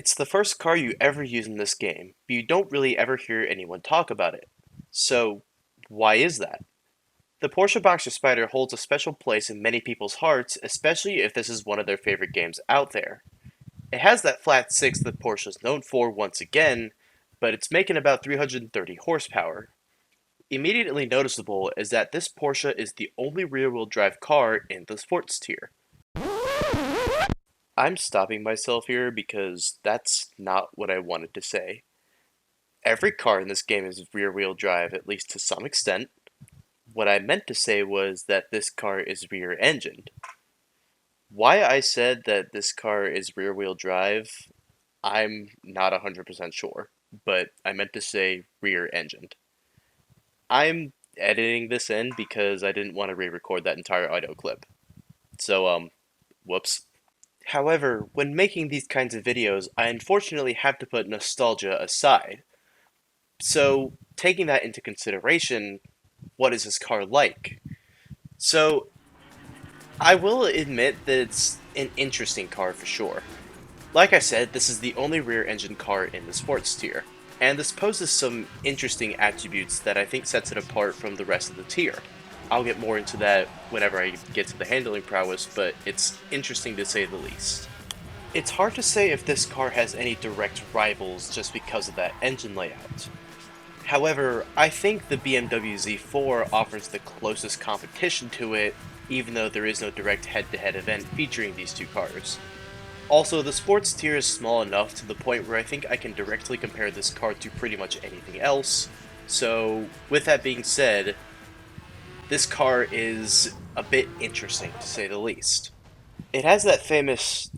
It's the first car you ever use in this game, but you don't really ever hear anyone talk about it. So, why is that? The Porsche Boxster Spyder holds a special place in many people's hearts, especially if this is one of their favorite games out there. It has that flat 6 that Porsche is known for once again, but it's making about 330 horsepower. Immediately noticeable is that this Porsche is the only rear-wheel drive car in the sports tier. I'm stopping myself here because that's not what I wanted to say. Every car in this game is rear-wheel drive, at least to some extent. What I meant to say was that this car is rear-engined. Why I said that this car is rear-wheel drive, I'm not 100% sure, but I meant to say rear-engined. I'm editing this in because I didn't want to re-record that entire audio clip. So, whoops. However, when making these kinds of videos, I unfortunately have to put nostalgia aside. So, taking that into consideration, what is this car like? So, I will admit that it's an interesting car for sure. Like I said, this is the only rear-engine car in the sports tier, and this poses some interesting attributes that I think sets it apart from the rest of the tier. I'll get more into that whenever I get to the handling prowess, but it's interesting to say the least. It's hard to say if this car has any direct rivals just because of that engine layout. However, I think the BMW Z4 offers the closest competition to it, even though there is no direct head-to-head event featuring these two cars. Also, the sports tier is small enough to the point where I think I can directly compare this car to pretty much anything else, so with that being said, this car is a bit interesting to say the least. It has that famous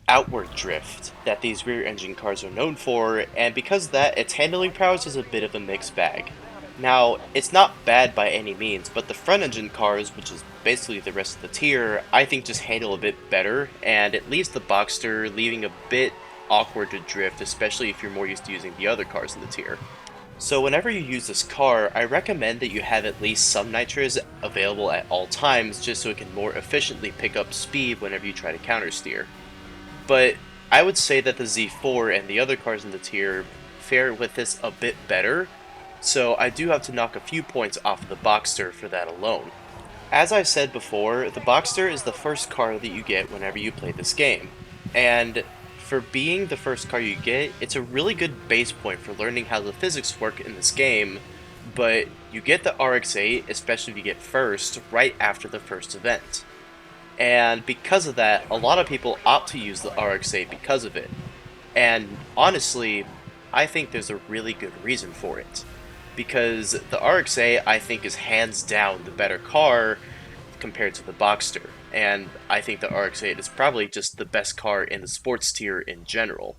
outward drift that these rear-engine cars are known for, and because of that, its handling prowess is a bit of a mixed bag. Now, it's not bad by any means, but the front-engine cars, which is basically the rest of the tier, I think just handle a bit better, and it leaves the Boxster leaving a bit awkward to drift, especially if you're more used to using the other cars in the tier. So whenever you use this car, I recommend that you have at least some nitros available at all times, just so it can more efficiently pick up speed whenever you try to countersteer. But I would say that the Z4 and the other cars in the tier fare with this a bit better, so I do have to knock a few points off of the Boxster for that alone. As I said before, the Boxster is the first car that you get whenever you play this game, and for being the first car you get, it's a really good base point for learning how the physics work in this game, but you get the RX-8, especially if you get first, right after the first event. And because of that, a lot of people opt to use the RX-8 because of it. And honestly, I think there's a really good reason for it. Because the RX-8, I think, is hands down the better car compared to the Boxster. And I think the RX-8 is probably just the best car in the sports tier in general.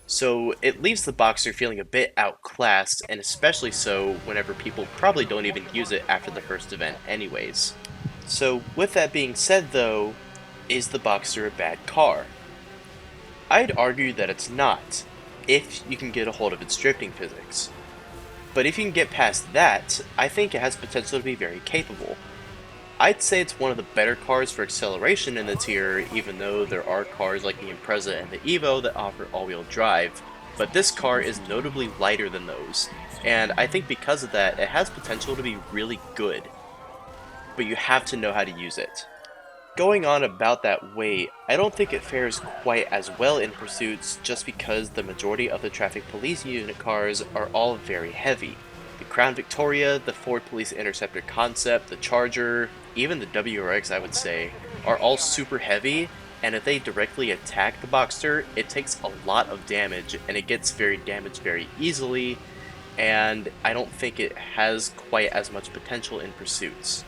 So it leaves the Boxster feeling a bit outclassed, and especially so whenever people probably don't even use it after the first event anyways. So with that being said though, is the Boxster a bad car? I'd argue that it's not, if you can get a hold of its drifting physics. But if you can get past that, I think it has potential to be very capable. I'd say it's one of the better cars for acceleration in the tier, even though there are cars like the Impreza and the Evo that offer all-wheel drive, but this car is notably lighter than those, and I think because of that, it has potential to be really good. But you have to know how to use it. Going on about that weight, I don't think it fares quite as well in pursuits just because the majority of the traffic police unit cars are all very heavy. The Crown Victoria, the Ford Police Interceptor Concept, the Charger, even the WRX I would say, are all super heavy, and if they directly attack the Boxster, it takes a lot of damage, and it gets very damaged very easily, and I don't think it has quite as much potential in pursuits.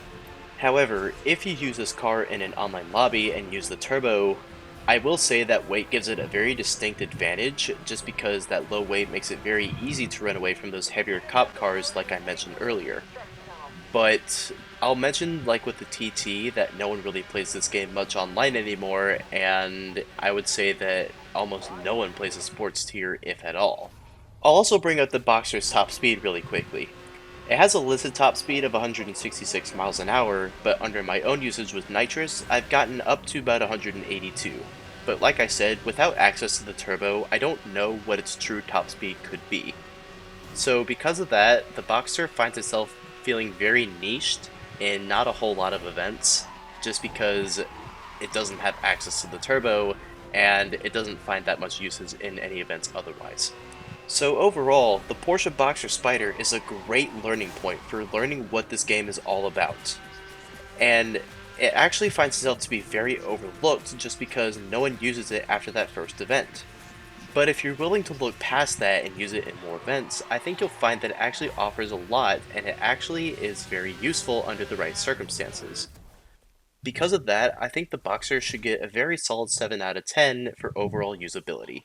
However, if you use this car in an online lobby and use the turbo, I will say that weight gives it a very distinct advantage just because that low weight makes it very easy to run away from those heavier cop cars like I mentioned earlier. But I'll mention, like with the TT, that no one really plays this game much online anymore, and I would say that almost no one plays the sports tier if at all. I'll also bring up the Boxster's top speed really quickly. It has a listed top speed of 166 miles an hour, but under my own usage with nitrous, I've gotten up to about 182. but like I said, without access to the turbo, I don't know what its true top speed could be. So because of that, the Boxster finds itself feeling very niched in not a whole lot of events, just because it doesn't have access to the turbo, and it doesn't find that much uses in any events otherwise. So overall, the Porsche Boxster Spyder is a great learning point for learning what this game is all about. And it actually finds itself to be very overlooked just because no one uses it after that first event. But if you're willing to look past that and use it in more events, I think you'll find that it actually offers a lot and it actually is very useful under the right circumstances. Because of that, I think the Boxster should get a very solid 7 out of 10 for overall usability.